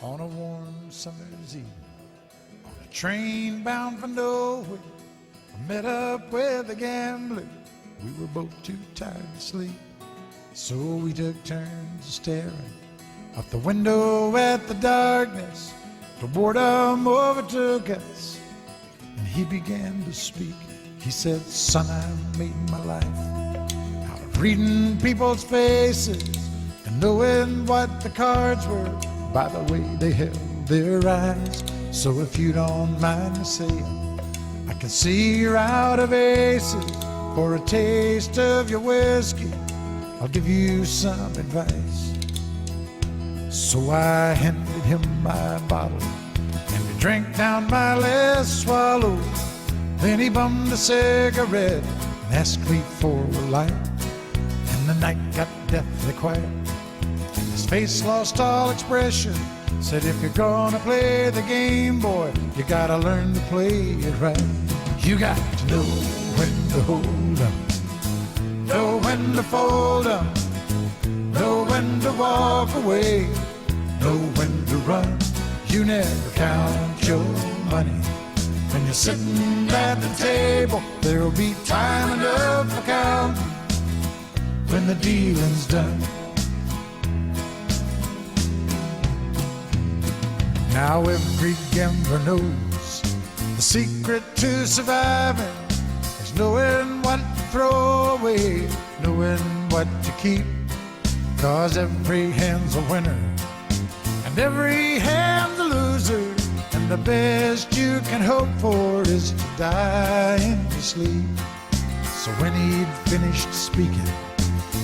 on a warm summer's evening, on a train bound for nowhere. I met up with a gambler. We were both too tired to sleep, so we took turns staring out the window at the darkness. The boredom overtook us, and he began to speak. He said, "Son, I've made my life out of reading people's faces and knowing what the cards were by the way they held their eyes. So if you don't mind me saying, I can see you're out of aces. For a taste of your whiskey, I'll give you some advice." So I handed him my bottle, and he drank down my last swallow. Then he bummed a cigarette and asked me for a light. And the night got deathly quiet. His face lost all expression. Said, "If you're gonna play the game, boy, you gotta learn to play it right. You got to know when to hold 'em, know when to fold 'em, know when to walk away, know when to run. You never count your money when you're sitting at the table. There'll be time enough for counting when the dealing's done." Now every gambler knows the secret to surviving is knowing what to throw away, knowing what to keep. 'Cause every hand's a winner and every hand's a loser, and the best you can hope for is to die in your sleep. So when he'd finished speaking,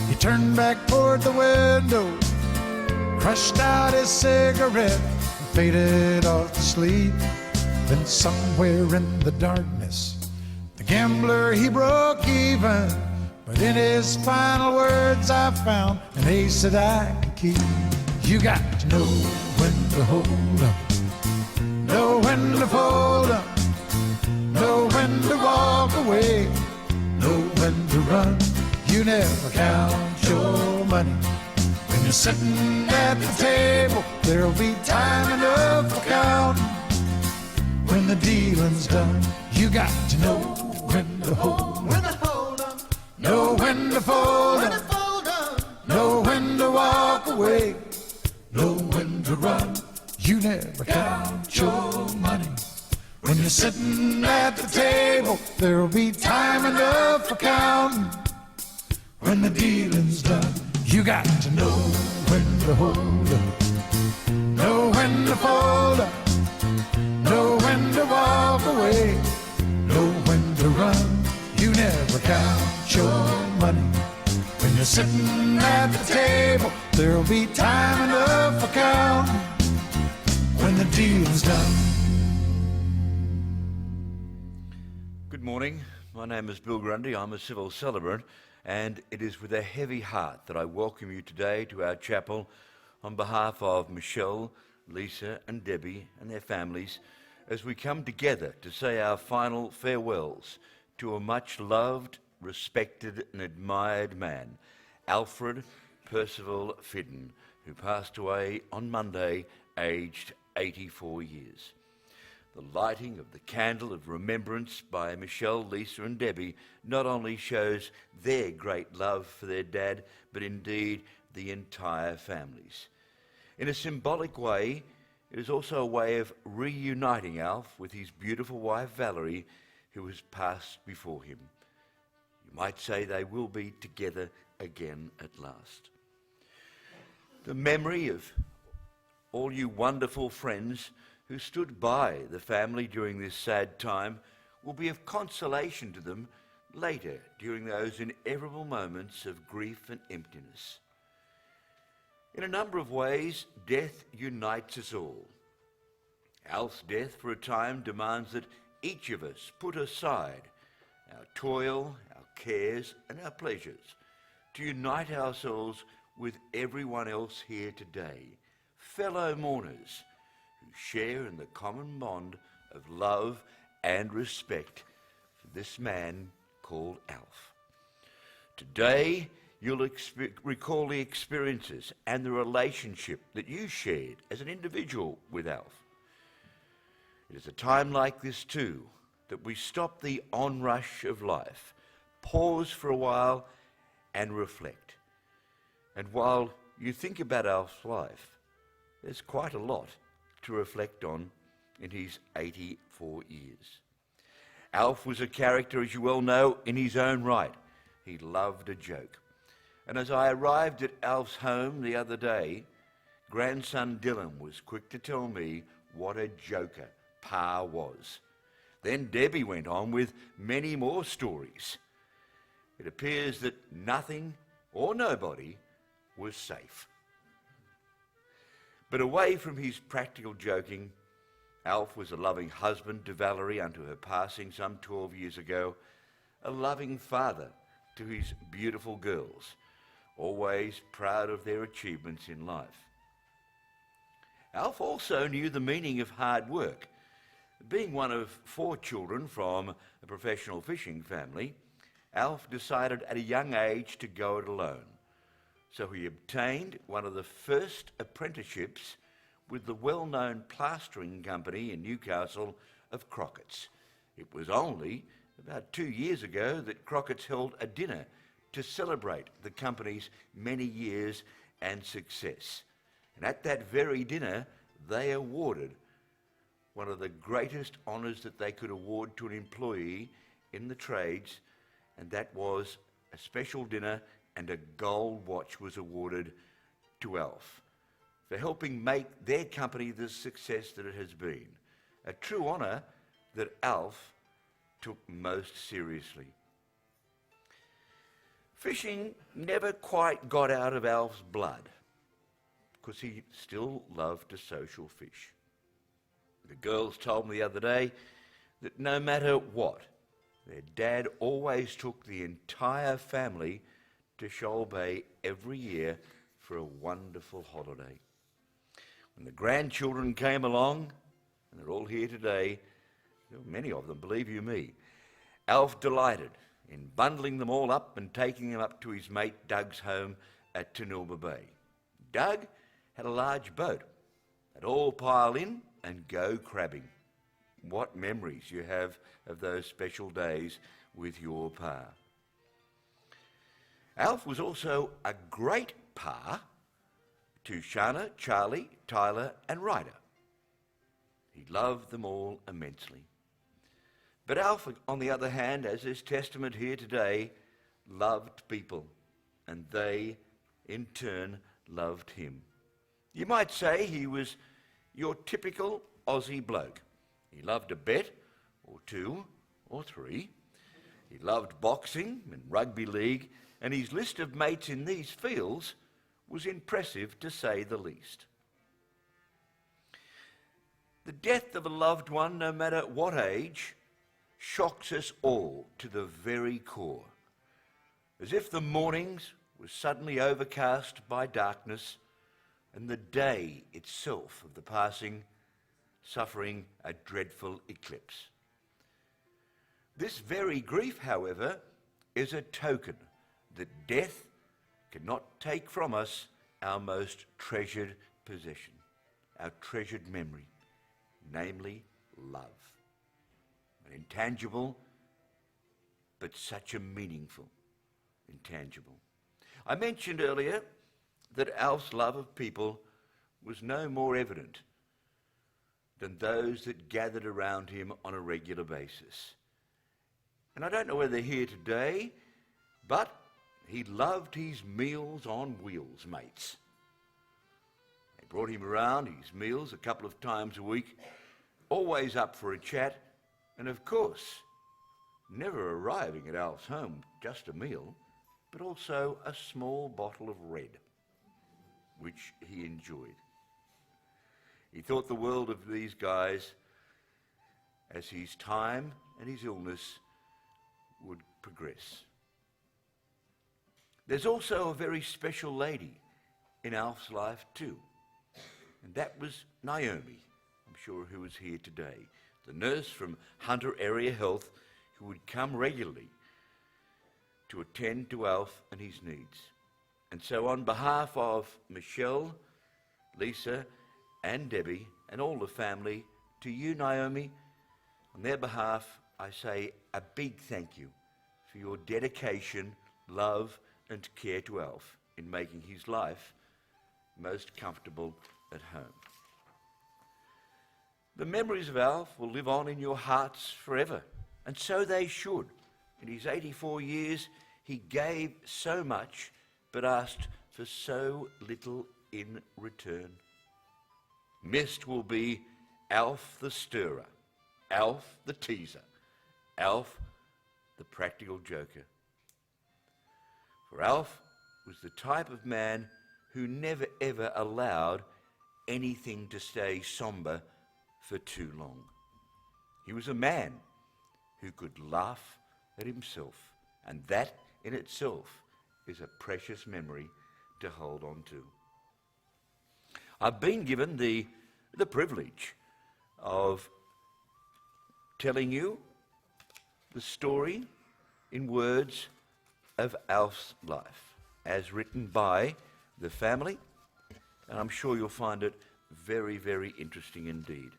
he turned back toward the window, crushed out his cigarette, faded off to sleep. Then somewhere in the darkness, the gambler, he broke even. But in his final words I found an ace that I could keep. You got to know when to hold 'em, know when to fold 'em, know when to walk away, know when to run. You never count your money when you're sitting at the table. There'll be time enough for counting when the dealing's done. You got to know when to hold 'em, know when to fold 'em, know when to walk away, know when to run. You never count your money when you're sitting at the table. There'll be time enough for counting when the dealing's done. You got to know when to hold 'em, know when to fold 'em, know when to walk away, know when to run. You never count your money when you're sitting at the table. There'll be time enough for counting when the deal's done. Good morning. My name is Bill Grundy. I'm a civil celebrant, and it is with a heavy heart that I welcome you today to our chapel on behalf of Michelle, Lisa and Debbie and their families, as we come together to say our final farewells to a much loved, respected and admired man, Alfred Percival Fidden, who passed away on Monday, aged 84 years. The lighting of the candle of remembrance by Michelle, Lisa and Debbie not only shows their great love for their dad, but indeed the entire families. In a symbolic way, it is also a way of reuniting Alf with his beautiful wife Valerie, who has passed before him. You might say they will be together again at last. The memory of all you wonderful friends who stood by the family during this sad time will be of consolation to them later during those inevitable moments of grief and emptiness. In a number of ways, death unites us all. Alf's death for a time demands that each of us put aside our toil, our cares and our pleasures to unite ourselves with everyone else here today, fellow mourners who share in the common bond of love and respect for this man called Alf. Today, you'll recall the experiences and the relationship that you shared as an individual with Alf. It is a time like this too that we stop the onrush of life, pause for a while and reflect. And while you think about Alf's life, there's quite a lot to reflect on in his 84 years. Alf was a character, as you well know, in his own right. He loved a joke. And as I arrived at Alf's home the other day, grandson Dylan was quick to tell me what a joker Pa was. Then Debbie went on with many more stories. It appears that nothing or nobody was safe. But away from his practical joking, Alf was a loving husband to Valerie unto her passing some 12 years ago, a loving father to his beautiful girls, always proud of their achievements in life. Alf also knew the meaning of hard work. Being one of 4 children from a professional fishing family, Alf decided at a young age to go it alone. So he obtained one of the first apprenticeships with the well-known plastering company in Newcastle of Crockett's. It was only about 2 years ago that Crockett's held a dinner to celebrate the company's many years and success. And at that very dinner, they awarded one of the greatest honours that they could award to an employee in the trades, and that was a special dinner, and a gold watch was awarded to Alf for helping make their company the success that it has been. A true honour that Alf took most seriously. Fishing never quite got out of Alf's blood because he still loved to social fish. The girls told me the other day that no matter what, their dad always took the entire family to Shoal Bay every year for a wonderful holiday. When the grandchildren came along, and they're all here today, many of them, believe you me, Alf delighted in bundling them all up and taking them up to his mate Doug's home at Tanilba Bay. Doug had a large boat. They'd all pile in and go crabbing. What memories you have of those special days with your pa. Alf was also a great pa to Shana, Charlie, Tyler and Ryder. He loved them all immensely. But Alf, on the other hand, as is testament here today, loved people, and they, in turn, loved him. You might say he was your typical Aussie bloke. He loved a bet, or 2, or 3. He loved boxing and rugby league, and his list of mates in these fields was impressive, to say the least. The death of a loved one, no matter what age, shocks us all to the very core. As if the mornings were suddenly overcast by darkness, and the day itself of the passing suffering a dreadful eclipse. This very grief, however, is a token that death cannot take from us our most treasured possession, our treasured memory, namely love. An intangible, but such a meaningful intangible. I mentioned earlier that Alf's love of people was no more evident than those that gathered around him on a regular basis. And I don't know whether they're here today, but he loved his meals on wheels, mates. They brought him around his meals a couple of times a week, always up for a chat, and of course, never arriving at Alf's home just a meal, but also a small bottle of red, which he enjoyed. He thought the world of these guys as his time and his illness would progress. There's also a very special lady in Alf's life too, and that was Naomi, I'm sure, who is here today, the nurse from Hunter Area Health who would come regularly to attend to Alf and his needs. And so on behalf of Michelle, Lisa and Debbie and all the family, to you, Naomi, on their behalf, I say a big thank you for your dedication, love and care to Alf in making his life most comfortable at home. The memories of Alf will live on in your hearts forever, and so they should. In his 84 years, he gave so much, but asked for so little in return. Missed will be Alf the stirrer, Alf the teaser, Alf the practical joker. For Alf was the type of man who never ever allowed anything to stay sombre for too long. He was a man who could laugh at himself, and that in itself is a precious memory to hold on to. I've been given the privilege of telling you the story in words of Alf's life, as written by the family, and I'm sure you'll find it very, very interesting indeed.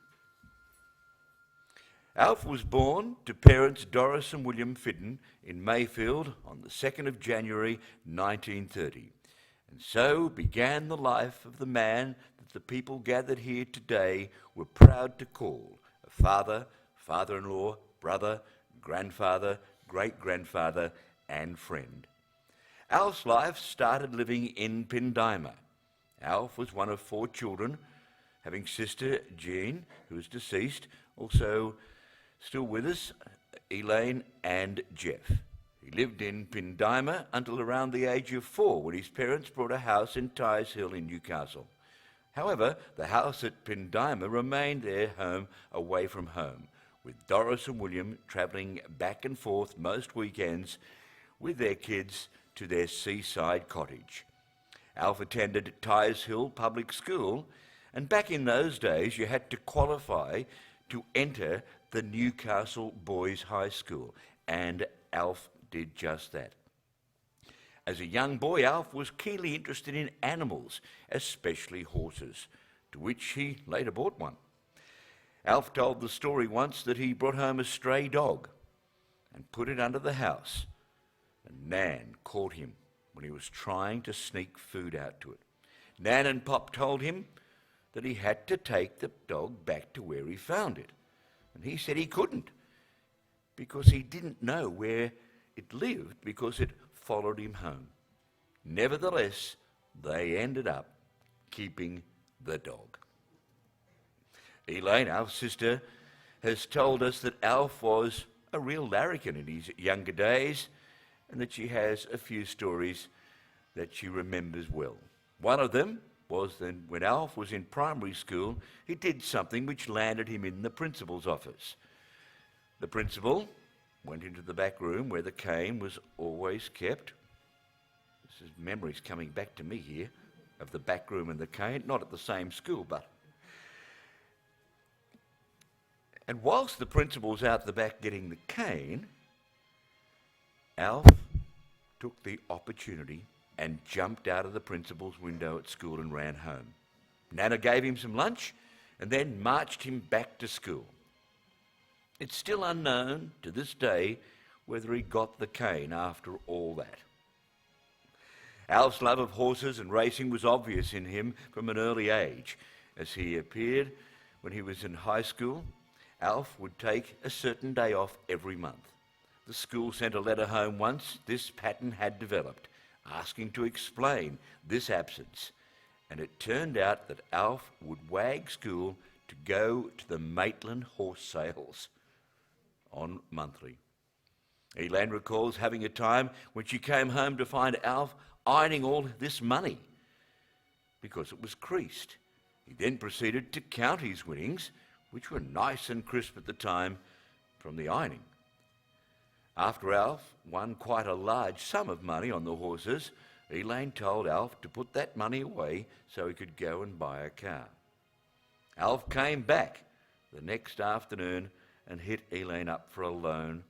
Alf was born to parents Doris and William Fidden in Mayfield on the 2nd of January 1930, and so began the life of the man that the people gathered here today were proud to call a father, father-in-law, brother, grandfather, great-grandfather and friend. Alf's life started living in Pindima. Alf was one of 4 children, having sister Jean, who is deceased, also still with us, Elaine and Jeff. He lived in Pindima until around the age of 4, when his parents bought a house in Tyers Hill in Newcastle. However, the house at Pindima remained their home away from home, with Doris and William travelling back and forth most weekends with their kids to their seaside cottage. Alf attended Tyers Hill Public School, and back in those days you had to qualify to enter the Newcastle Boys High School, and Alf did just that. As a young boy, Alf was keenly interested in animals, especially horses, to which he later bought one. Alf told the story once that he brought home a stray dog and put it under the house, and Nan caught him when he was trying to sneak food out to it. Nan and Pop told him that he had to take the dog back to where he found it, and he said he couldn't because he didn't know where it lived because it followed him home. Nevertheless, they ended up keeping the dog. Elaine, Alf's sister, has told us that Alf was a real larrikin in his younger days, and that she has a few stories that she remembers well. One of them was that when Alf was in primary school, he did something which landed him in the principal's office. The principal went into the back room where the cane was always kept. This is memories coming back to me here of the back room and the cane, not at the same school, but. And whilst the principal was out the back getting the cane, Alf took the opportunity and jumped out of the principal's window at school and ran home. Nana gave him some lunch and then marched him back to school. It's still unknown to this day whether he got the cane after all that. Alf's love of horses and racing was obvious in him from an early age. As he appeared when he was in high school, Alf would take a certain day off every month. The school sent a letter home once this pattern had developed, asking to explain this absence, and it turned out that Alf would wag school to go to the Maitland horse sales on monthly. Elaine recalls having a time when she came home to find Alf ironing all this money because it was creased. He then proceeded to count his winnings, which were nice and crisp at the time, from the ironing. After Alf won quite a large sum of money on the horses, Elaine told Alf to put that money away so he could go and buy a car. Alf came back the next afternoon and hit Elaine up for a loan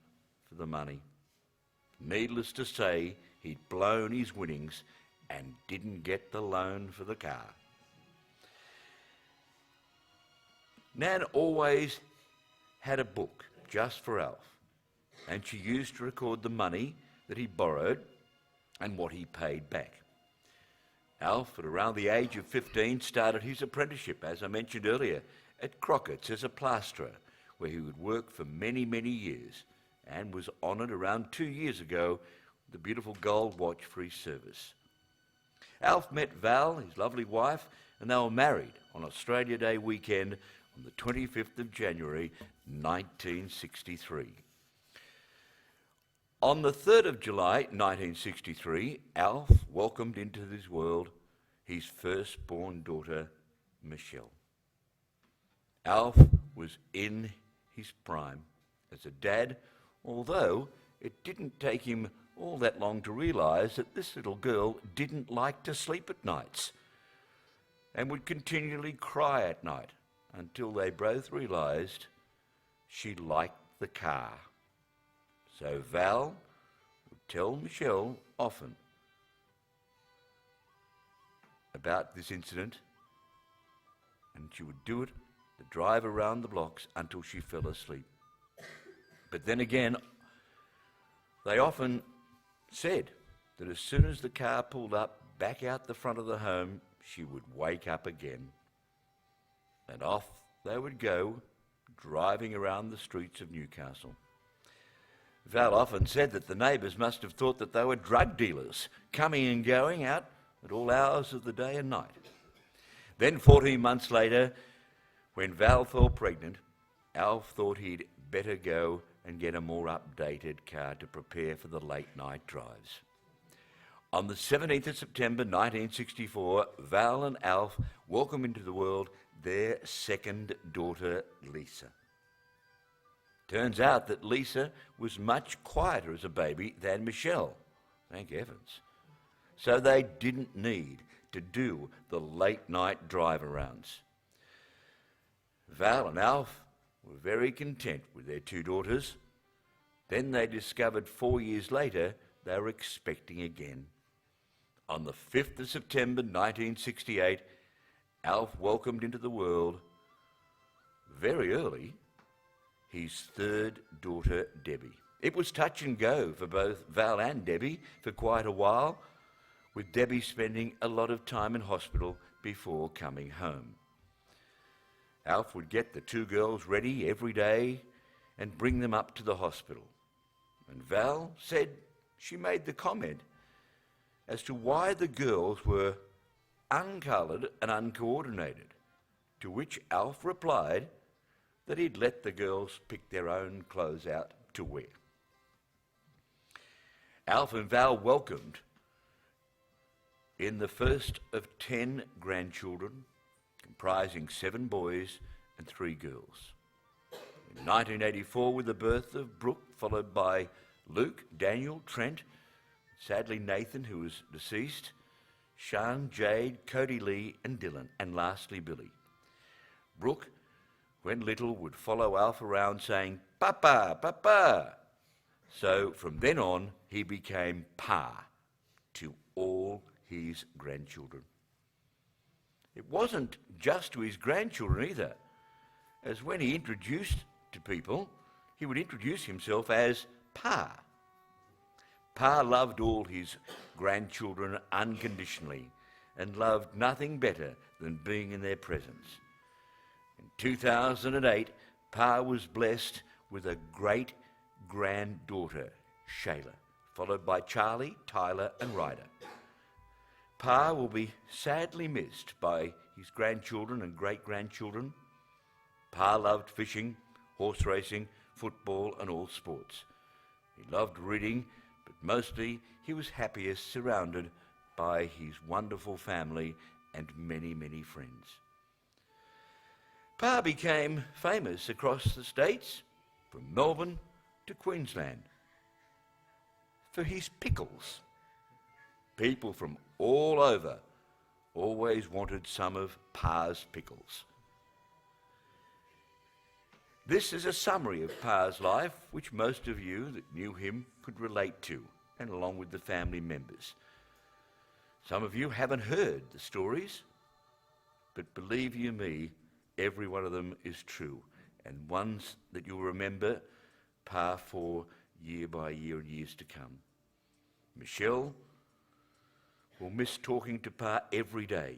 for the money. Needless to say, he'd blown his winnings and didn't get the loan for the car. Nan always had a book just for Alf, and she used to record the money that he borrowed and what he paid back. Alf, at around the age of 15, started his apprenticeship, as I mentioned earlier, at Crockett's as a plasterer, where he would work for many, many years, and was honoured around 2 years ago with a beautiful gold watch for his service. Alf met Val, his lovely wife, and they were married on Australia Day weekend on the 25th of January 1963. On the 3rd of July 1963, Alf welcomed into this world his firstborn daughter, Michelle. Alf was in his prime as a dad, although it didn't take him all that long to realise that this little girl didn't like to sleep at nights and would continually cry at night until they both realised she liked the car. So Val would tell Michelle often about this incident, and she would do it, the drive around the blocks until she fell asleep. But then again, they often said that as soon as the car pulled up back out the front of the home, she would wake up again. And off they would go, driving around the streets of Newcastle. Val often said that the neighbours must have thought that they were drug dealers, coming and going out at all hours of the day and night. Then 14 months later, when Val fell pregnant, Alf thought he'd better go and get a more updated car to prepare for the late night drives. On the 17th of September 1964, Val and Alf welcomed into the world their second daughter, Lisa. Turns out that Lisa was much quieter as a baby than Michelle, thank heavens. So they didn't need to do the late night drive-arounds. Val and Alf were very content with their two daughters. Then they discovered 4 years later they were expecting again. On the 5th of September 1968, Alf welcomed into the world, very early, his third daughter, Debbie. It was touch and go for both Val and Debbie for quite a while, with Debbie spending a lot of time in hospital before coming home. Alf would get the two girls ready every day and bring them up to the hospital. And Val said she made the comment as to why the girls were uncoloured and uncoordinated, to which Alf replied that he'd let the girls pick their own clothes out to wear. Alf and Val welcomed in the first of 10 grandchildren, comprising 7 boys and 3 girls. In 1984, with the birth of Brooke, followed by Luke, Daniel, Trent, sadly Nathan, who was deceased, Sean, Jade, Cody Lee and Dylan, and lastly Billy. Brooke, when little, would follow Alf around saying, "Papa, Papa." So from then on, he became Pa to all his grandchildren. It wasn't just to his grandchildren either, as when he introduced to people, he would introduce himself as Pa. Pa loved all his grandchildren unconditionally and loved nothing better than being in their presence. In 2008, Pa was blessed with a great granddaughter, Shayla, followed by Charlie, Tyler and Ryder. Pa will be sadly missed by his grandchildren and great-grandchildren. Pa loved fishing, horse racing, football and all sports. He loved reading, but mostly he was happiest surrounded by his wonderful family and many, many friends. Pa became famous across the states, from Melbourne to Queensland, for his pickles. People from all over always wanted some of Pa's pickles. This is a summary of Pa's life, which most of you that knew him could relate to, and along with the family members. Some of you haven't heard the stories, but believe you me, every one of them is true, and ones that you'll remember Pa for year by year and years to come. Michelle will miss talking to Pa every day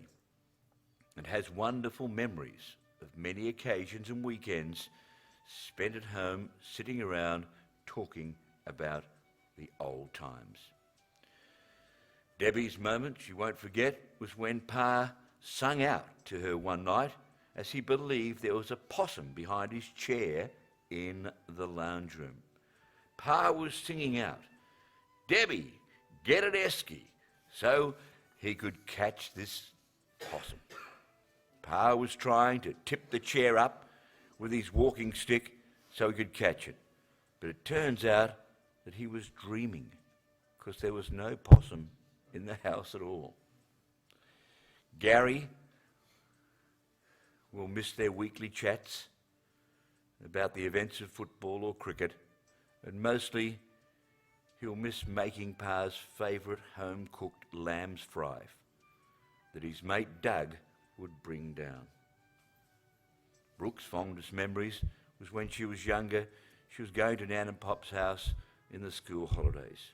and has wonderful memories of many occasions and weekends spent at home sitting around talking about the old times. Debbie's moment she won't forget was when Pa sung out to her one night as he believed there was a possum behind his chair in the lounge room. Pa was singing out, "Debbie, get an esky," so he could catch this possum. Pa was trying to tip the chair up with his walking stick so he could catch it. But it turns out that he was dreaming because there was no possum in the house at all. Gary will miss their weekly chats about the events of football or cricket, and mostly he'll miss making Pa's favourite home-cooked lamb's fry that his mate Doug would bring down. Brooke's fondest memories was when she was younger. She was going to Nan and Pop's house in the school holidays.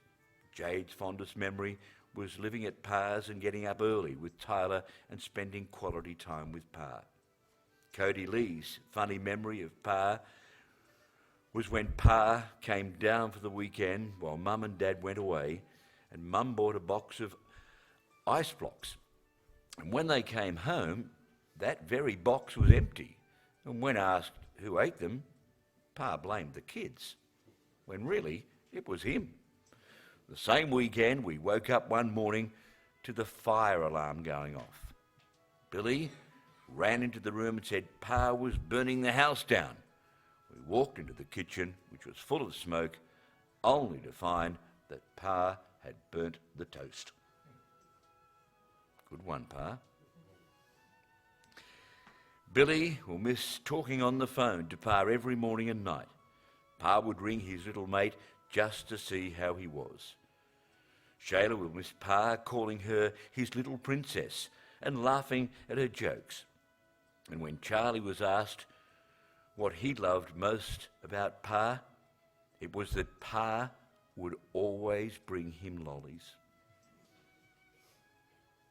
Jade's fondest memory was living at Pa's and getting up early with Tyler and spending quality time with Pa. Cody Lee's funny memory of Pa was when Pa came down for the weekend while Mum and Dad went away, and Mum bought a box of ice blocks. And when they came home, that very box was empty. And when asked who ate them, Pa blamed the kids, when really it was him. The same weekend, we woke up one morning to the fire alarm going off. Billy ran into the room and said Pa was burning the house down. We walked into the kitchen, which was full of smoke, only to find that Pa had burnt the toast. Good one, Pa. Billy will miss talking on the phone to Pa every morning and night. Pa would ring his little mate just to see how he was. Shayla will miss Pa calling her his little princess and laughing at her jokes. And when Charlie was asked what he loved most about Pa, it was that Pa would always bring him lollies.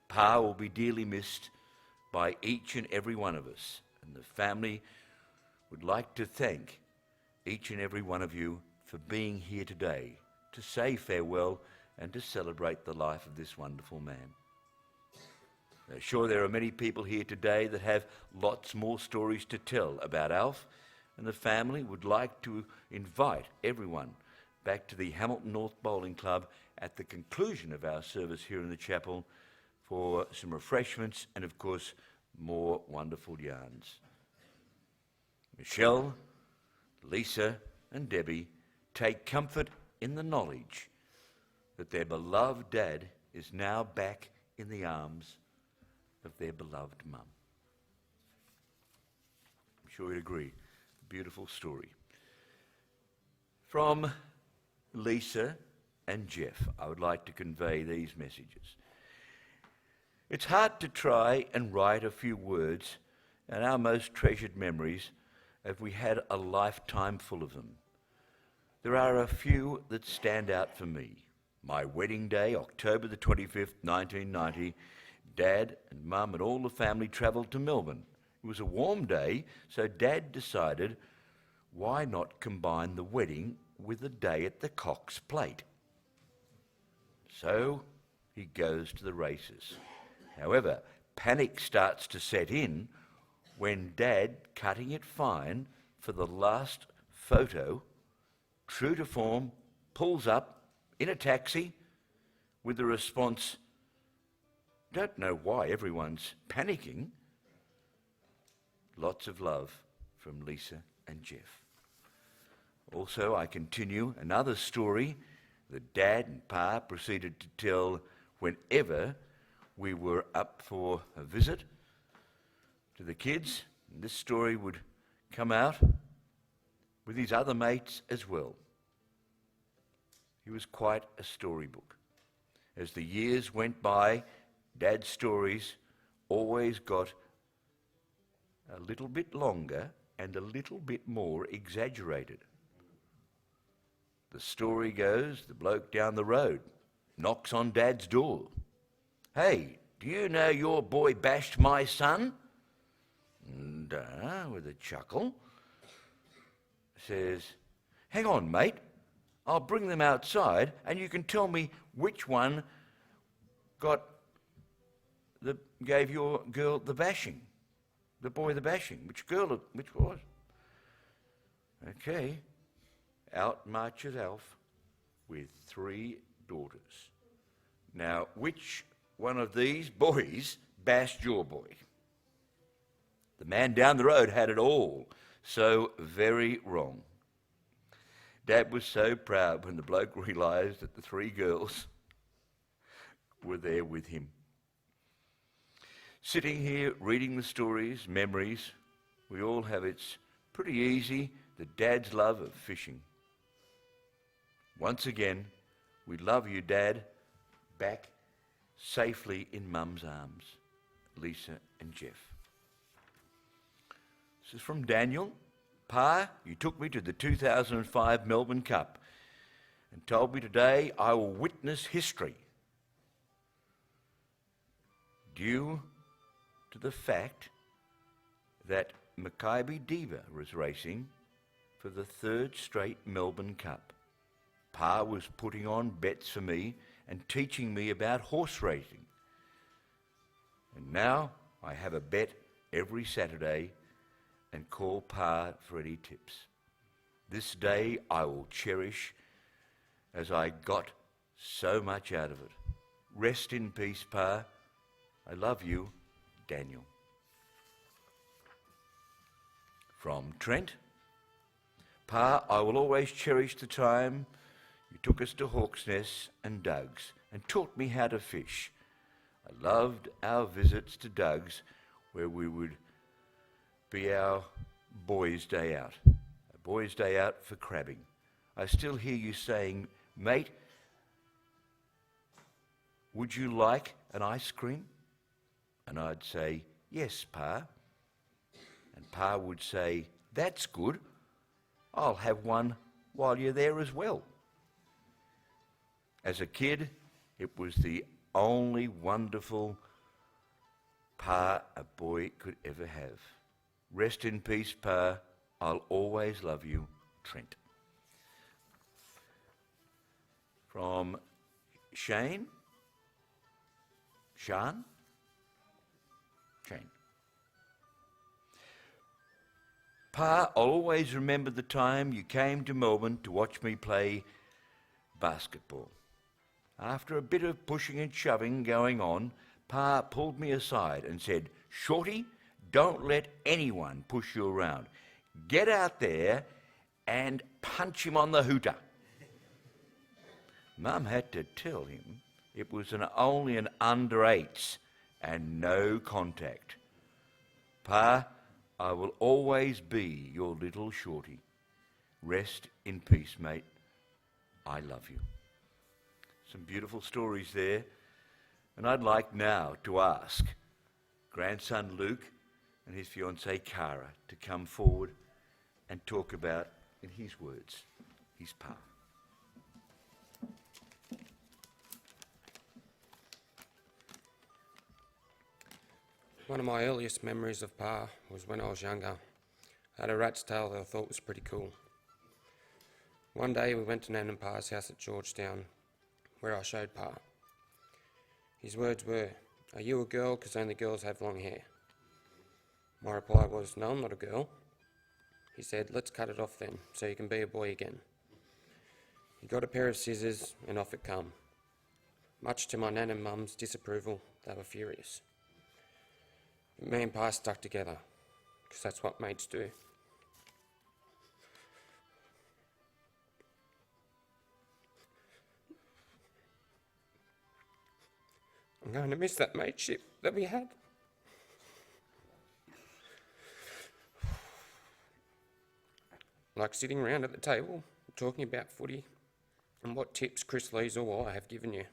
Pa will be dearly missed by each and every one of us, and the family would like to thank each and every one of you for being here today to say farewell and to celebrate the life of this wonderful man. I'm sure there are many people here today that have lots more stories to tell about Alf, and the family would like to invite everyone back to the Hamilton North Bowling Club at the conclusion of our service here in the chapel for some refreshments and, of course, more wonderful yarns. Michelle, Lisa and Debbie take comfort in the knowledge that their beloved dad is now back in the arms of their beloved mum. I'm sure you'd agree. Beautiful story. From Lisa and Jeff, I would like to convey these messages. It's hard to try and write a few words and our most treasured memories if we had a lifetime full of them. There are a few that stand out for me. My wedding day, October the 25th, 1990, Dad and Mum and all the family travelled to Melbourne. It was a warm day, so Dad decided why not combine the wedding with the day at the Cox Plate. So he goes to the races. However, panic starts to set in when Dad, cutting it fine for the last photo, true to form, pulls up in a taxi with the response, "Don't know why everyone's panicking." Lots of love from Lisa and Jeff. Also, I continue another story that Dad and Pa proceeded to tell whenever we were up for a visit to the kids. And this story would come out with his other mates as well. He was quite a storybook. As the years went by, Dad's stories always got a little bit longer and a little bit more exaggerated. The story goes, the bloke down the road knocks on Dad's door. "Hey, do you know your boy bashed my son?" And with a chuckle, says, "Hang on, mate. I'll bring them outside and you can tell me which one gave your girl the bashing, the boy the bashing, which was." Okay, out marches Alf with 3 daughters. Now, which one of these boys bashed your boy? The man down the road had it all, so very wrong. Dad was so proud when the bloke realised that the 3 girls were there with him. Sitting here reading the stories, memories, we all have it's pretty easy, the Dad's love of fishing. Once again, we love you, Dad, back safely in Mum's arms, Lisa and Jeff. This is from Daniel. "Pa, you took me to the 2005 Melbourne Cup and told me today I will witness history due to the fact that Makybe Diva was racing for the 3rd straight Melbourne Cup. Pa was putting on bets for me and teaching me about horse racing. And now I have a bet every Saturday and call Pa for any tips. This day I will cherish as I got so much out of it. Rest in peace, Pa. I love you, Daniel." From Trent. "Pa, I will always cherish the time you took us to Hawk's Nest and Doug's and taught me how to fish. I loved our visits to Doug's where we would be our boys' day out. A boys' day out for crabbing. I still hear you saying, 'Mate, would you like an ice cream?' And I'd say, 'Yes, Pa.' And Pa would say, 'That's good. I'll have one while you're there as well.' As a kid, it was the only wonderful Pa a boy could ever have. Rest in peace, Pa. I'll always love you, Trent." From Shane. Shane. "Pa, I'll always remember the time you came to Melbourne to watch me play basketball. After a bit of pushing and shoving going on, Pa pulled me aside and said, 'Shorty, don't let anyone push you around. Get out there and punch him on the hooter.' Mum had to tell him it was only an under-8s and no contact. Pa, I will always be your little Shorty. Rest in peace, mate. I love you." Some beautiful stories there. And I'd like now to ask grandson Luke and his fiancée Cara to come forward and talk about, in his words, his Pa. One of my earliest memories of Pa was when I was younger. I had a rat's tail that I thought was pretty cool. One day we went to Nan and Pa's house at Georgetown, where I showed Pa. His words were, "Are you a girl? Because only girls have long hair." My reply was, "No, I'm not a girl." He said, "Let's cut it off then, so you can be a boy again." He got a pair of scissors and off it come. Much to my Nan and Mum's disapproval, they were furious. But me and Pa stuck together, because that's what mates do. I'm going to miss that mateship that we had. like sitting round at the table, talking about footy and what tips Chris Lees or I have given you.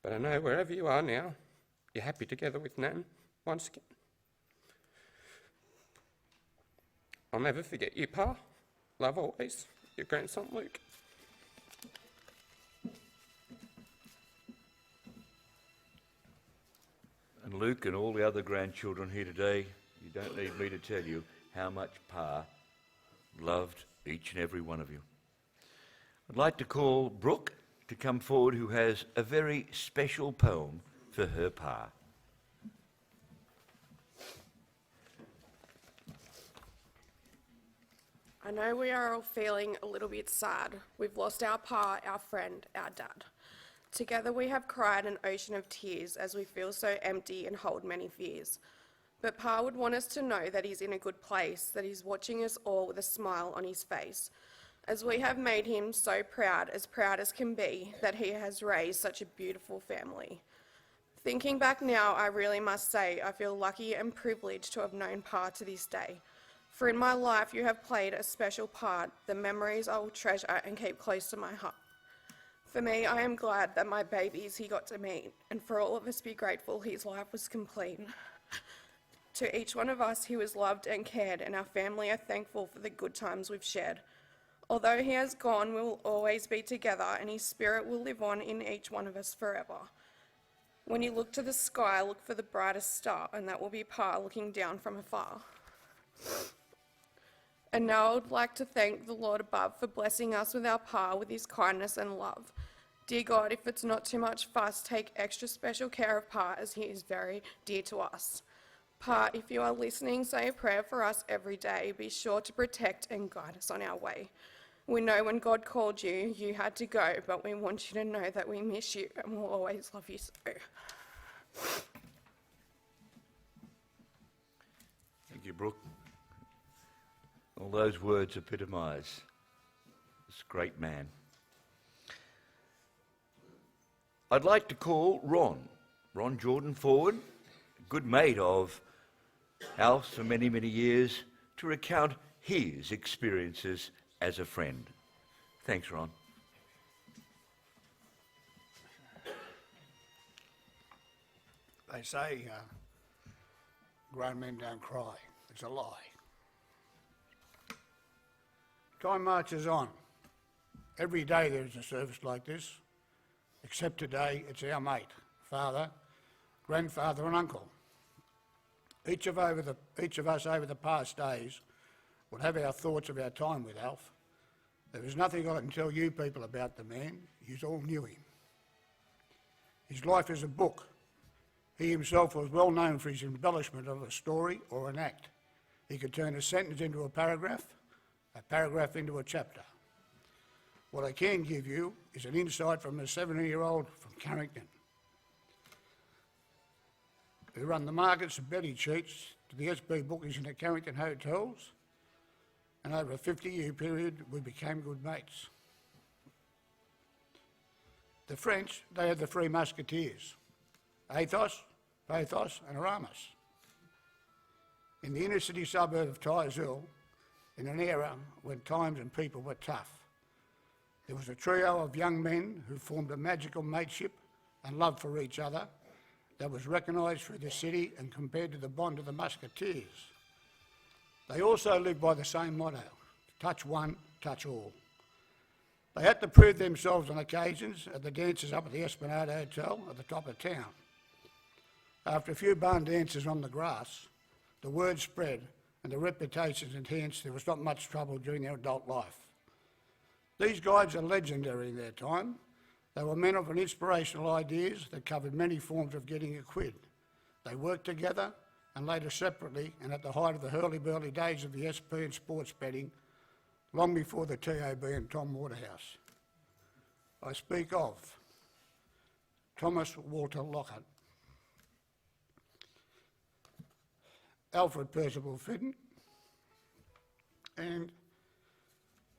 But I know wherever you are now, you're happy together with Nan once again. I'll never forget you, Pa. Love always, your grandson Luke. And Luke and all the other grandchildren here today, you don't need me to tell you how much Pa loved each and every one of you. I'd like to call Brooke to come forward, who has a very special poem for her Pa. I know we are all feeling a little bit sad. We've lost our Pa, our friend, our dad. Together we have cried an ocean of tears as we feel so empty and hold many fears. But Pa would want us to know that he's in a good place, that he's watching us all with a smile on his face, as we have made him so proud as can be, that he has raised such a beautiful family. Thinking back now, I really must say I feel lucky and privileged to have known Pa to this day. For in my life you have played a special part, the memories I will treasure and keep close to my heart. For me, I am glad that my babies he got to meet, and for all of us be grateful his life was complete. To each one of us he was loved and cared, and our family are thankful for the good times we've shared. Although he has gone, we will always be together, and his spirit will live on in each one of us forever. When you look to the sky, look for the brightest star, and that will be Pa looking down from afar. And now I would like to thank the Lord above for blessing us with our Pa with his kindness and love. Dear God, if it's not too much fuss, take extra special care of Pa, as he is very dear to us. Pa, if you are listening, say a prayer for us every day. Be sure to protect and guide us on our way. We know when God called you, you had to go, but we want you to know that we miss you and will always love you so. Thank you, Brooke. All those words epitomise this great man. I'd like to call Ron Jordan forward, a good mate of Alf's for many, many years, to recount his experiences as a friend. Thanks, Ron. They say grown men don't cry. It's a lie. Time marches on. Every day there's a service like this, except today it's our mate, father, grandfather and uncle. Each of us over the past days would have our thoughts of our time with Alf. There is nothing I can tell you people about the man. You all knew him. His life is a book. He himself was well known for his embellishment of a story or an act. He could turn a sentence into a paragraph into a chapter. What I can give you is an insight from a 70-year-old from Carrington, who run the markets and betting sheets to the SB bookies in the Carrington hotels, and over a 50-year period we became good mates. The French, they had the three musketeers, Athos, Pathos and Aramis. In the inner city suburb of Tyreshall, in an era when times and people were tough, there was a trio of young men who formed a magical mateship and love for each other that was recognised through the city and compared to the bond of the musketeers. They also lived by the same motto, touch one, touch all. They had to prove themselves on occasions at the dances up at the Esplanade Hotel at the top of town. After a few barn dances on the grass, the word spread and the reputations enhanced. There was not much trouble during their adult life. These guys are legendary in their time. They were men of an inspirational ideas that covered many forms of getting a quid. They worked together and later separately, and at the height of the hurly-burly days of the SP and sports betting, long before the TAB and Tom Waterhouse. I speak of Thomas Walter Lockett, Alfred Percival Fidden, and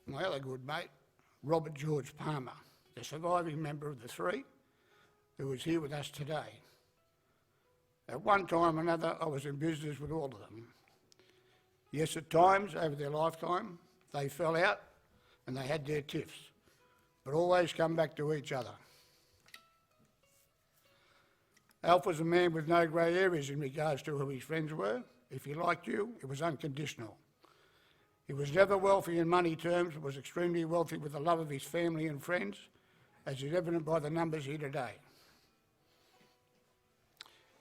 my other good mate, Robert George Palmer, the surviving member of the three, who is here with us today. At one time or another, I was in business with all of them. Yes, at times over their lifetime, they fell out and they had their tiffs, but always come back to each other. Alf was a man with no grey areas in regards to who his friends were. If he liked you, it was unconditional. He was never wealthy in money terms, but was extremely wealthy with the love of his family and friends, as is evident by the numbers here today.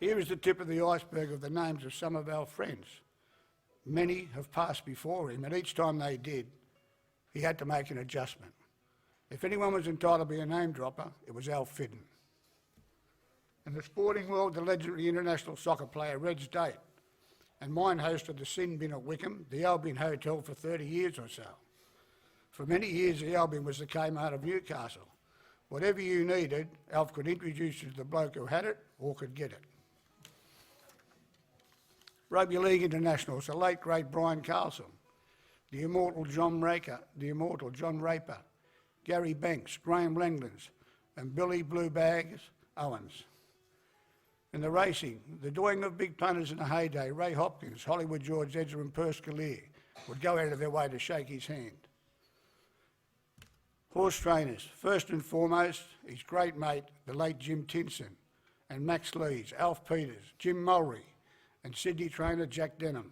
Here is the tip of the iceberg of the names of some of our friends. Many have passed before him, and each time they did, he had to make an adjustment. If anyone was entitled to be a name dropper, it was Alf Fidden. In the sporting world, the legendary international soccer player Reg Date, and mine hosted the Sin Bin at Wickham, the Albion Hotel, for 30 years or so. For many years, the Albion was the Kmart of Newcastle. Whatever you needed, Alf could introduce you to the bloke who had it or could get it. Rugby League internationals, the late great Brian Carlson, the immortal John Raper, Gary Banks, Graham Langlands, and Billy Blue Bags Owens. In the racing, the doing of big punters in the heyday, Ray Hopkins, Hollywood George Edger and Perce Gallier would go out of their way to shake his hand. Horse trainers, first and foremost, his great mate, the late Jim Tinson, and Max Lees, Alf Peters, Jim Mulry, and Sydney trainer Jack Denham.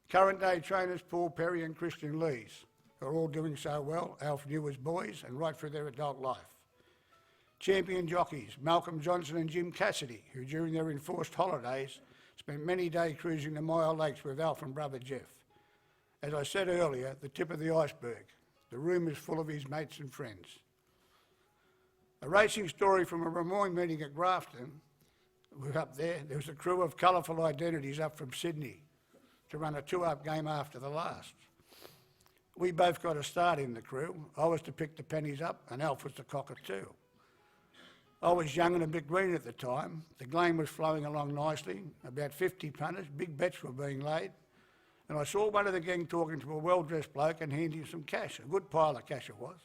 Current day trainers Paul Perry and Christian Lees, who are all doing so well, Alf knew as boys and right through their adult life. Champion jockeys, Malcolm Johnson and Jim Cassidy, who during their enforced holidays spent many days cruising the Mile Lakes with Alf and brother Jeff. As I said earlier, the tip of the iceberg. The room is full of his mates and friends. A racing story from a Ramoy meeting at Grafton. We're up there. There was a crew of colourful identities up from Sydney to run a two-up game after the last. We both got a start in the crew. I was to pick the pennies up and Alf was the cockatoo. I was young and a bit green at the time. The game was flowing along nicely. About 50 punters, big bets were being laid. And I saw one of the gang talking to a well-dressed bloke and handing him some cash. A good pile of cash it was.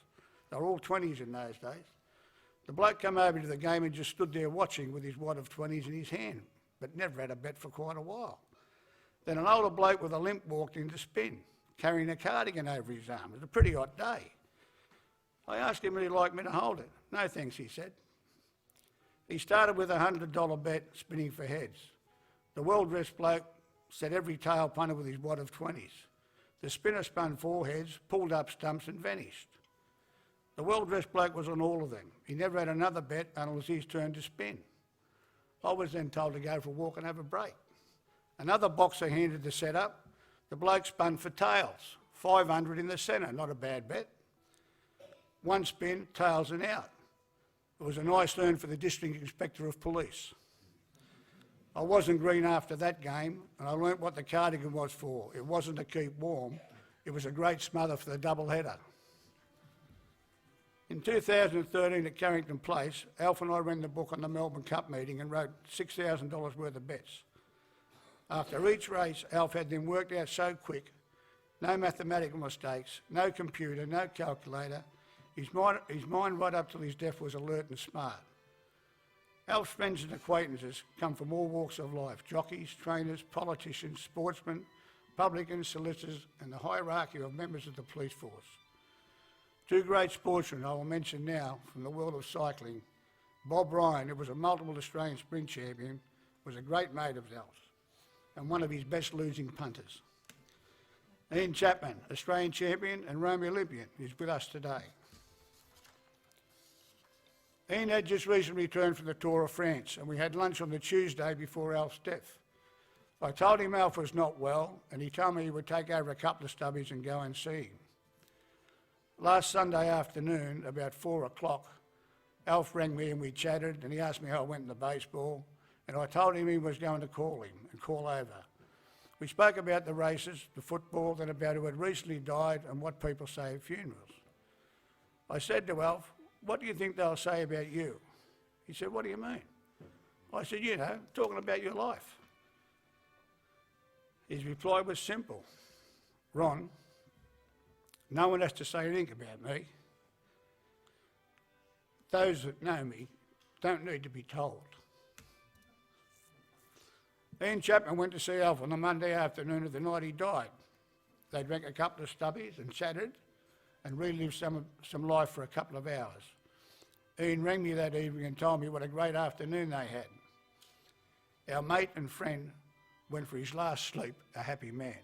They were all 20s in those days. The bloke came over to the game and just stood there watching with his wad of 20s in his hand, but never had a bet for quite a while. Then an older bloke with a limp walked in to spin, carrying a cardigan over his arm. It was a pretty hot day. I asked him if he'd like me to hold it. No thanks, he said. He started with a $100 bet spinning for heads. The well-dressed bloke set every tail punter with his wad of 20s. The spinner spun 4 heads, pulled up stumps and vanished. The well-dressed bloke was on all of them. He never had another bet until it was his turn to spin. I was then told to go for a walk and have a break. Another boxer handed the setup. The bloke spun for tails, 500 in the centre, not a bad bet. One spin, tails and out. It was a nice earn for the District Inspector of Police. I wasn't green after that game, and I learnt what the cardigan was for. It wasn't to keep warm, it was a great smother for the double header. In 2013 at Carrington Place, Alf and I ran the book on the Melbourne Cup meeting and wrote $6,000 worth of bets. After each race, Alf had them worked out so quick, no mathematical mistakes, no computer, no calculator. His mind right up till his death was alert and smart. Alf's friends and acquaintances come from all walks of life: jockeys, trainers, politicians, sportsmen, publicans, solicitors, and the hierarchy of members of the police force. Two great sportsmen I will mention now from the world of cycling. Bob Ryan, who was a multiple Australian sprint champion, was a great mate of Alf's and one of his best losing punters. Ian Chapman, Australian champion and Romy Olympian, is with us today. Ian had just recently returned from the Tour of France and we had lunch on the Tuesday before Alf's death. I told him Alf was not well and he told me he would take over a couple of stubbies and go and see him. Last Sunday afternoon, about 4 o'clock, Alf rang me and we chatted and he asked me how I went in the baseball and I told him he was going to call him and call over. We spoke about the races, the football, then about who had recently died and what people say at funerals. I said to Alf, "What do you think they'll say about you?" He said, "What do you mean?" I said, "You know, talking about your life." His reply was simple. "Ron, no one has to say anything about me. Those that know me don't need to be told." Ian Chapman went to see Alf on the Monday afternoon of the night he died. They drank a couple of stubbies and chatted and relived some life for a couple of hours. Ian rang me that evening and told me what a great afternoon they had. Our mate and friend went for his last sleep a happy man.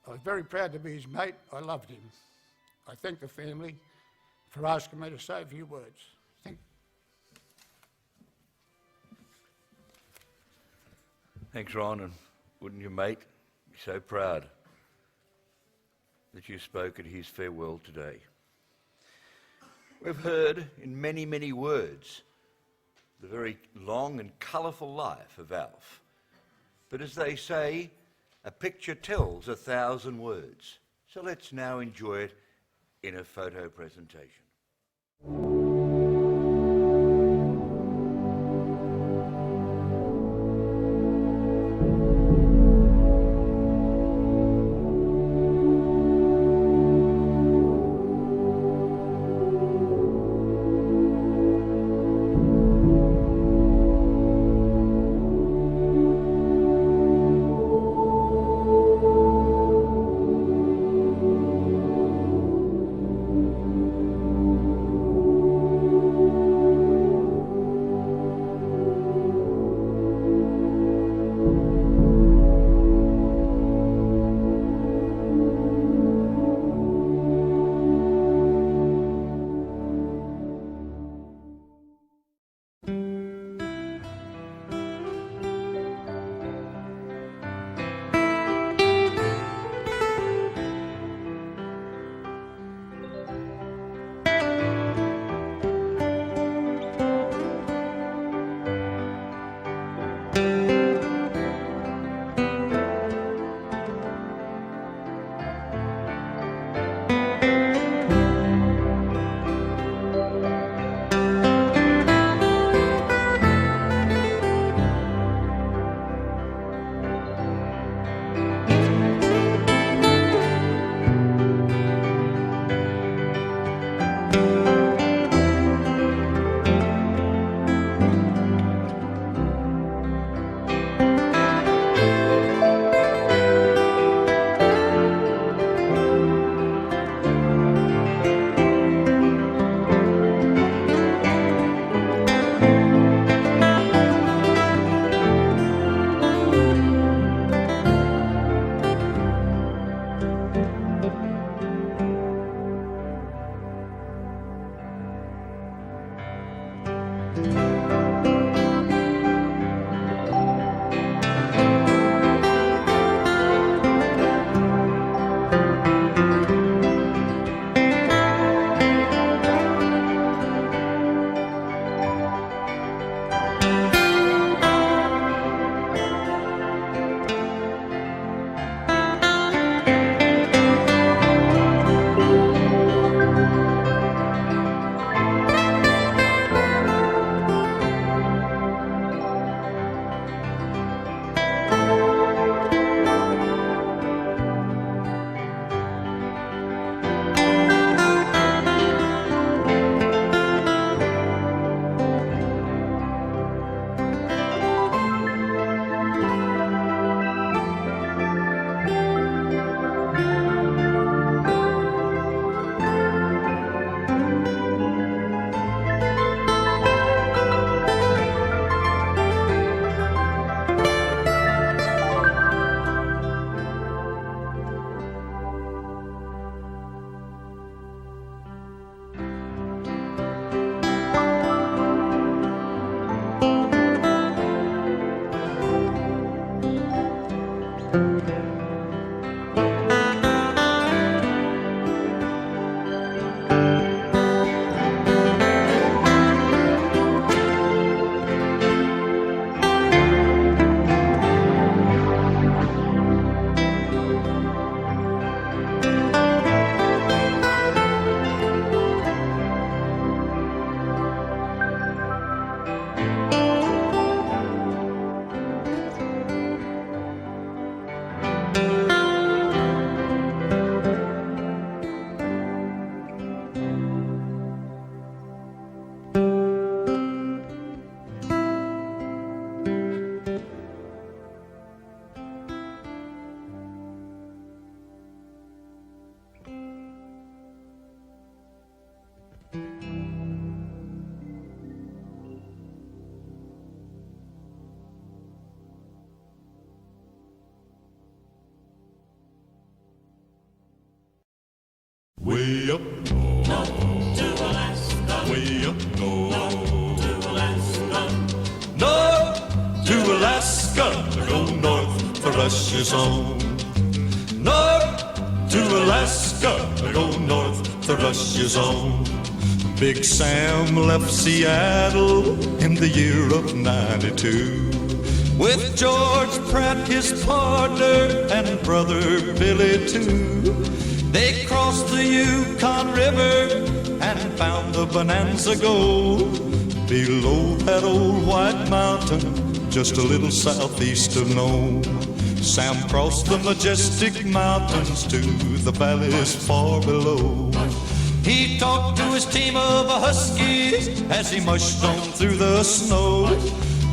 I was very proud to be his mate. I loved him. I thank the family for asking me to say a few words. Thanks, Ron, and wouldn't your mate be so proud that you spoke at his farewell today? We've heard in many, many words the very long and colourful life of Alf. But as they say, a picture tells 1,000 words. So let's now enjoy it in a photo presentation. Way up north, to Alaska. Way up north, to Alaska. North to Alaska, go north, the rush is on. North to Alaska, go north, the rush is on. Big Sam left Seattle in the year of '92 with George Pratt, his partner, and brother Billy too. They crossed the Yukon River and found the Bonanza Gold below that old white mountain, just a little southeast of Nome. Sam crossed the majestic mountains to the valleys far below. He talked to his team of huskies as he mushed on through the snow,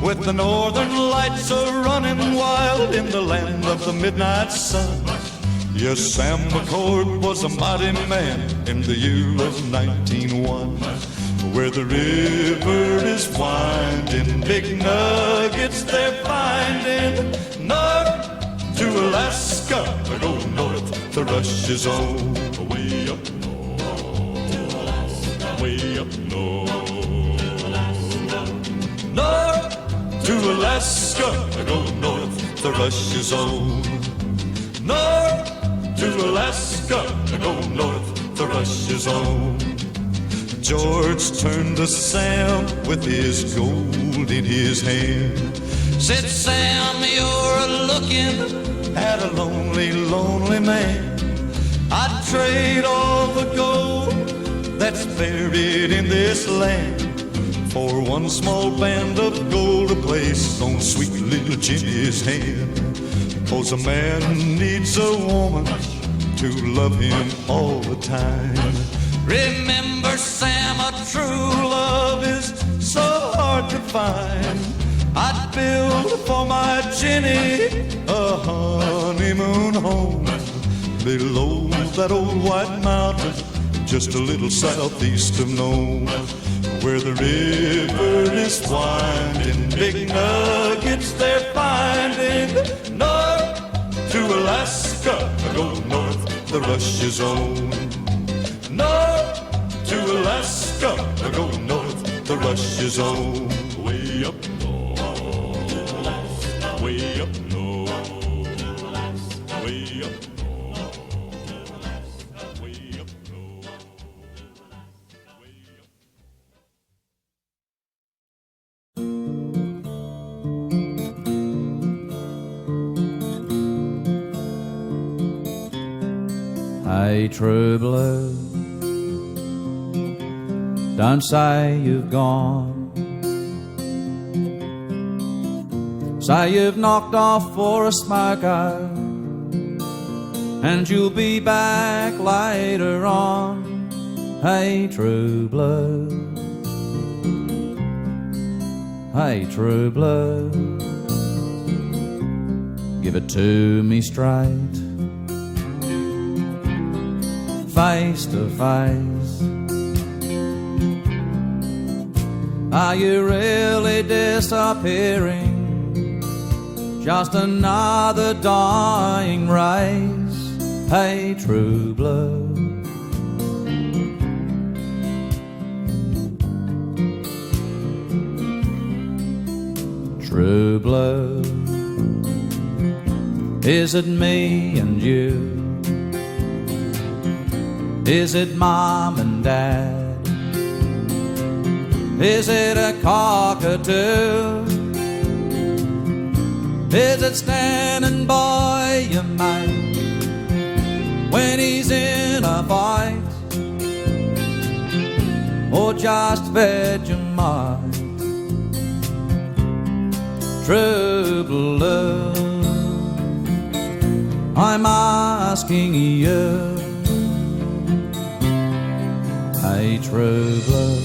with the northern lights a-running wild in the land of the midnight sun. Yes, Sam McCord was a mighty man in the year of 1901. Where the river is winding, big nuggets they're finding. North to Alaska, go north, the rush is on. Way up north, way up north. North to Alaska, go north, the rush is on. North to Alaska, go north, the rush is on. George turned to Sam with his gold in his hand. Said, Sam, you're looking at a lonely, lonely man. I'd trade all the gold that's buried in this land for one small band of gold to place on sweet little Jenny's hand. 'Cause a man needs a woman to love him all the time. Remember, Sam, a true love is so hard to find. I'd build for my Jenny a honeymoon home below that old white mountain, just a little southeast of Nome. Where the river is winding, big nuggets they're finding. North to Alaska, go north, the rush is on. North to Alaska, go north, the rush is on. Way up north, way up north, way up north, way up north. Hey, true blue, don't say you've gone. Say you've knocked off for a smoke out, and you'll be back later on. Hey, true blue, hey, true blue, give it to me straight, face to face. Are you really disappearing? Just another dying race. Hey, true blue, true blue, is it me and you? Is it mom and dad? Is it a cockatoo? Is it standing by your mate when he's in a fight? Or just Vegemite? True blue, I'm asking you. Hey, true blue,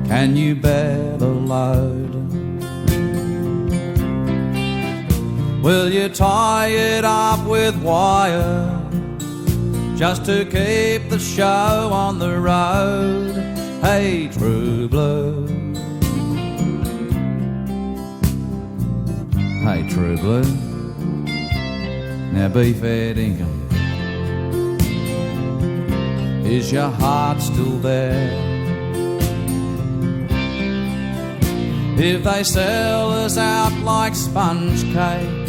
can you bear the load? Will you tie it up with wire just to keep the show on the road? Hey, true blue, hey, true blue, now be fair dinkum. Is your heart still there? If they sell us out like sponge cake,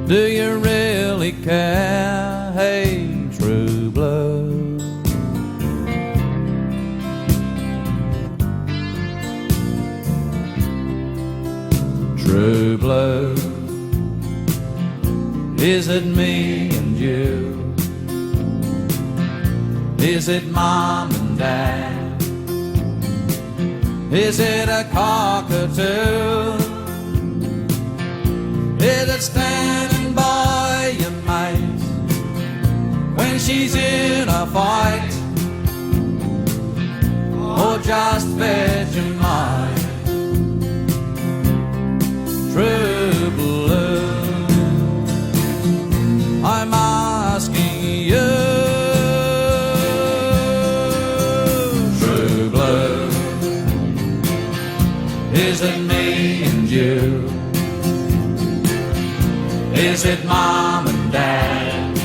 do you really care? Hey, true blue. True blue. Is it me and you? Is it mom and dad? Is it a cockatoo? Is it standing by your mate when she's in a fight? Or just Vegemite? True blue, I'm asking you. True blue, is it me and you? Is it mom and dad?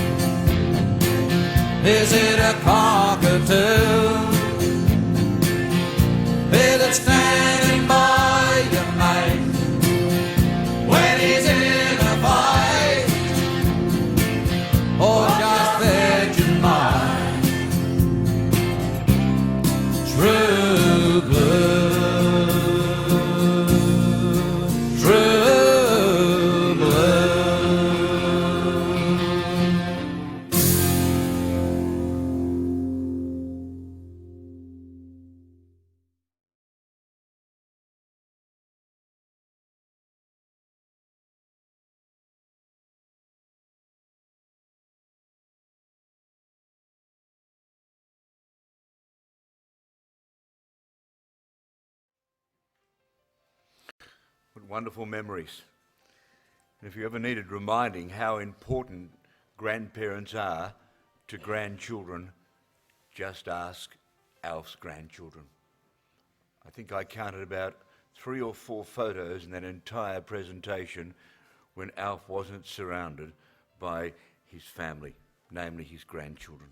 Is it a cockatoo? Is it standing by your mate when he's in a fight? Or just Vegemite? True blue. True blue. What wonderful memories. And if you ever needed reminding how important grandparents are to grandchildren, just ask Alf's grandchildren. I think I counted about 3 or 4 photos in that entire presentation when Alf wasn't surrounded by his family, namely his grandchildren.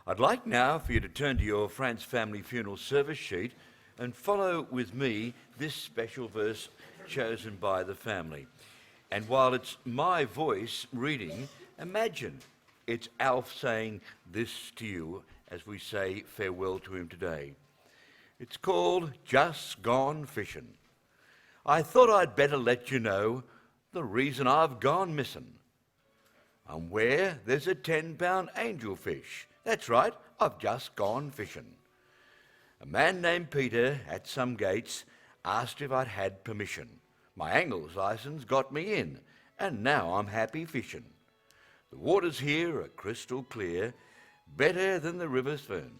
I'd like now for you to turn to your France Family Funeral Service sheet and follow with me this special verse chosen by the family. And while it's my voice reading, imagine it's Alf saying this to you as we say farewell to him today. It's called Just Gone Fishing. I thought I'd better let you know the reason I've gone missing. I'm where there's a 10-pound angelfish. That's right, I've just gone fishing. A man named Peter at some gates asked if I'd had permission. My angler's license got me in, and now I'm happy fishing. The waters here are crystal clear, better than the river's fern.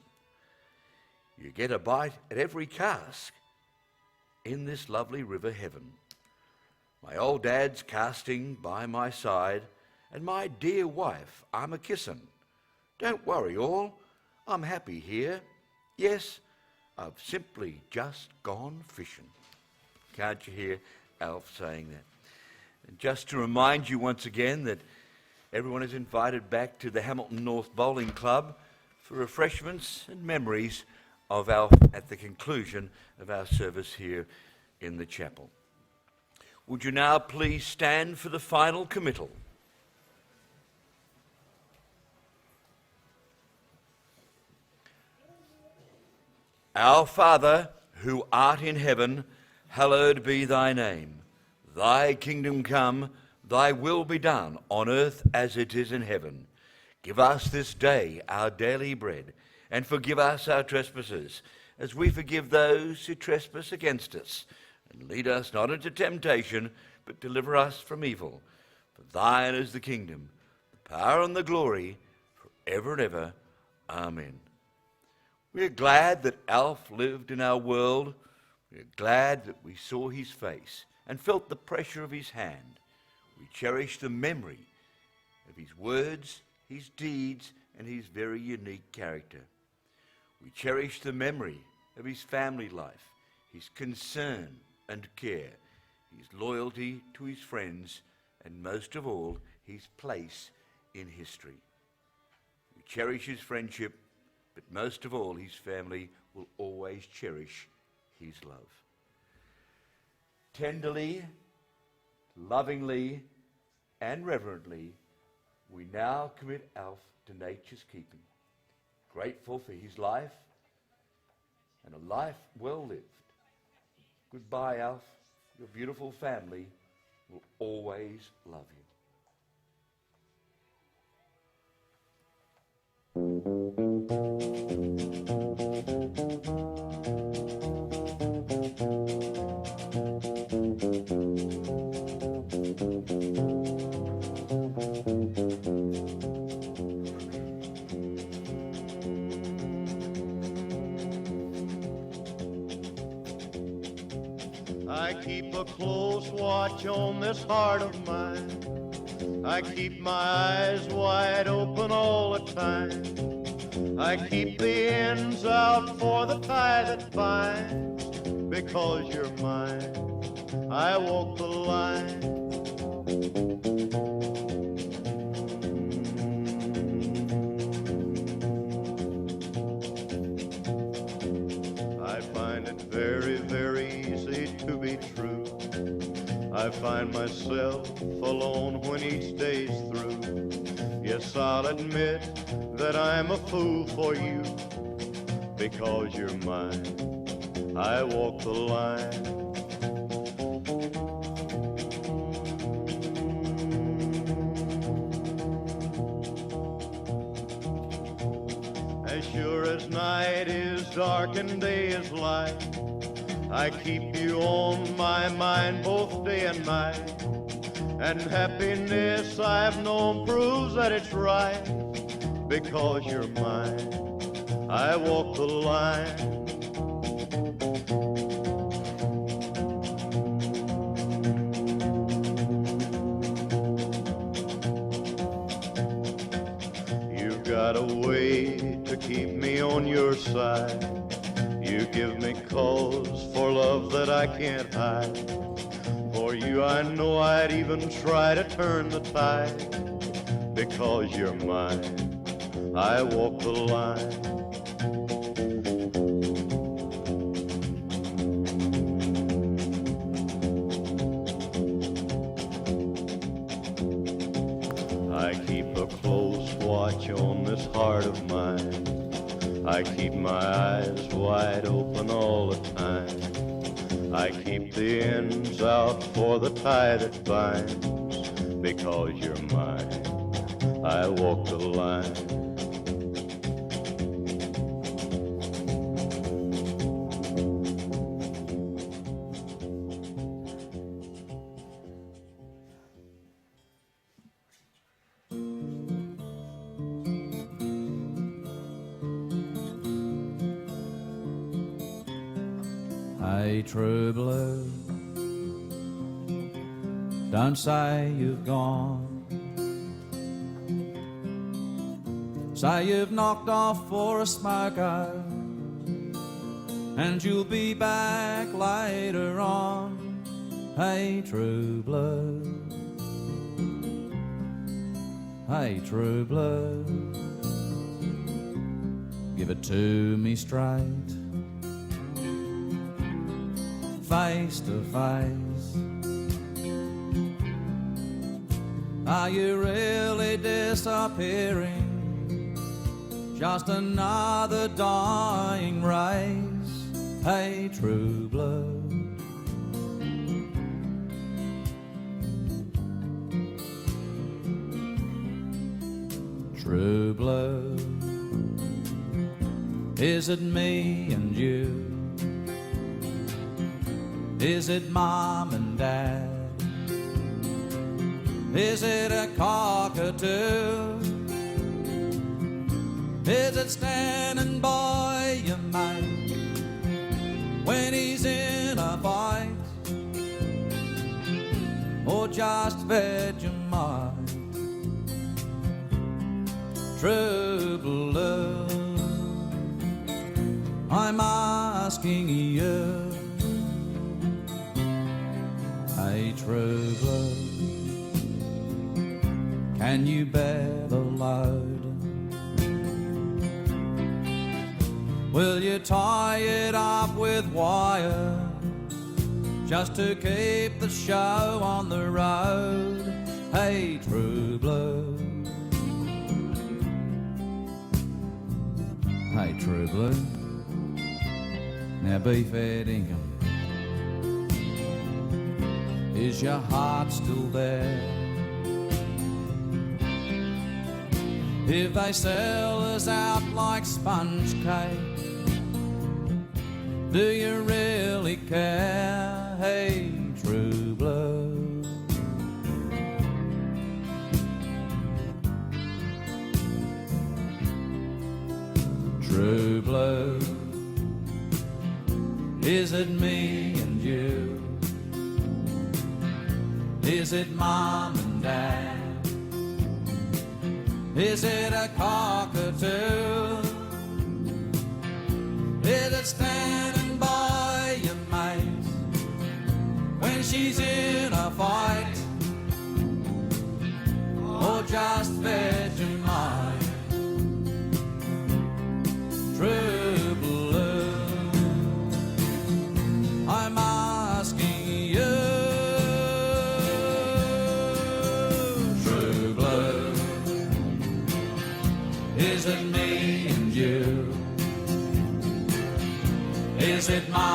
You get a bite at every cask in this lovely river heaven. My old dad's casting by my side, and my dear wife I'm a kissin'. Don't worry all, I'm happy here. Yes, I've simply just gone fishing. Can't you hear Alf saying that? And just to remind you once again that everyone is invited back to the Hamilton North Bowling Club for refreshments and memories of Alf at the conclusion of our service here in the chapel. Would you now please stand for the final committal? Our Father, who art in heaven, hallowed be thy name. Thy kingdom come, thy will be done, on earth as it is in heaven. Give us this day our daily bread, and forgive us our trespasses, as we forgive those who trespass against us. And lead us not into temptation, but deliver us from evil. For thine is the kingdom, the power and the glory, forever and ever. Amen. We are glad that Alf lived in our world. We are glad that we saw his face and felt the pressure of his hand. We cherish the memory of his words, his deeds, and his very unique character. We cherish the memory of his family life, his concern and care, his loyalty to his friends, and most of all, his place in history. We cherish his friendship, but most of all, his family will always cherish his love. Tenderly, lovingly, and reverently, we now commit Alf to nature's keeping, grateful for his life and a life well lived. Goodbye, Alf. Your beautiful family will always love you. I keep a close watch on this heart of mine. I keep my eyes wide open all the time. I keep the ends out for the tie that binds. Because you're mine, I walk the line. I find it very, very easy to be true. I find myself alone when each day's through. Yes, I'll admit that I'm a fool for you. Because you're mine, I walk the line. As sure as night is dark and day is light, I keep you on my mind both day and night. And happiness I've known proves that it's right. Because you're mine, I walk the line. You've got a way to keep me on your side. You give me cause for love that I can't hide. For you I know I'd even try to turn the tide. Because you're mine, I walk the line. I keep a close watch on this heart of mine. I keep my eyes wide open all the time. I keep the ends out for the tie that binds. Because you're mine, I walk the line. Hey, true blue, don't say you've gone. Say you've knocked off for a smoker, and you'll be back later on. Hey, true blue, hey, true blue, give it to me straight, face to face. Are you really disappearing? Just another dying race. Hey, true blue, true blue, is it me and you? Is it mom and dad? Is it a cockatoo? Is it standing by your mate when he's in a fight? Or just Vegemite? True blue, I'm asking you. Hey, true blue, can you bear the load Will you tie it up with wire just to keep the show on the road? Hey, true blue. Hey, true blue. Now be fair dinkum. Is your heart still there? If they sell us out like sponge cake, do you really care? Hey, true blue. True blue. Is it me and you? Is it mom and dad? Is it a cockatoo? Is it standing by your mate when she's in a fight? Or just Vegemite? True blue, I'm asking you. True blue, is it me and you? Is it my